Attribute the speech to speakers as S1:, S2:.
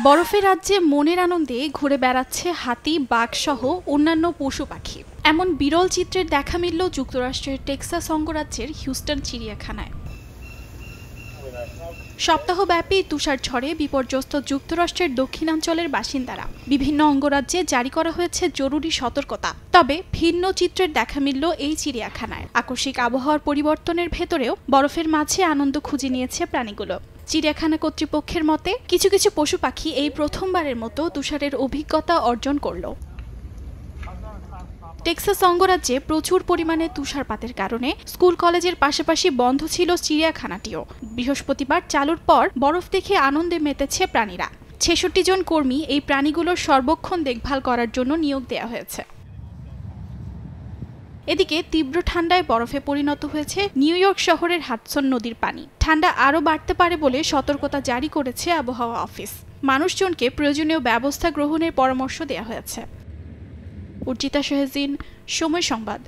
S1: বরফের রাজ্যে মনের আনন্দে ঘুরে বেড়াচ্ছে হাতি, বাঘ সহ অন্যান্য পশু পাখি। এমন বিরল চিত্রের দেখা মিলল যুক্তরাষ্ট্রের টেক্সাস অঙ্গরাজ্যের হিউস্টন চিড়িয়াখানায়। সপ্তাহব্যাপী তুষারঝড়ে বিপর্যস্ত যুক্তরাষ্ট্রের দক্ষিণাঞ্চলের বাসিন্দারা। বিভিন্ন অঙ্গরাজ্যে জারি করা হয়েছে জরুরি সতর্কতা। তবে ভিন্ন চিত্রের দেখা মিলল এই চিড়িয়াখানায়। আকস্মিক আবহাওয়ার পরিবর্তনের ভেতরেও বরফের মাঝে আনন্দ খুঁজে নিয়েছে প্রাণীগুলো। চিড়িয়াখানা কর্তৃপক্ষের মতে কিছু কিছু পশু পাখি এই প্রথমবারের মতো তুষারের অভিজ্ঞতা অর্জন করল। টেক্সাস অঙ্গরাজ্যে প্রচুর পরিমাণে তুষারপাতের কারণে স্কুল কলেজের পাশাপাশি বন্ধ ছিল চিড়িয়াখানাটিও। বৃহস্পতিবার চালুর পর বরফ দেখে আনন্দে মেতেছে প্রাণীরা। ৬৬ জন কর্মী এই প্রাণীগুলোর সর্বক্ষণ দেখভাল করার জন্য নিয়োগ দেওয়া হয়েছে। এদিকে তীব্র ঠান্ডায় বরফে পরিণত হয়েছে নিউ ইয়র্ক শহরের হাডসন নদীর পানি। ঠান্ডা আরও বাড়তে পারে বলে সতর্কতা জারি করেছে আবহাওয়া অফিস। মানুষজনকে প্রয়োজনীয় ব্যবস্থা গ্রহণের পরামর্শ দেওয়া হয়েছে। উর্জিতা শাহজিন, সময় সংবাদ।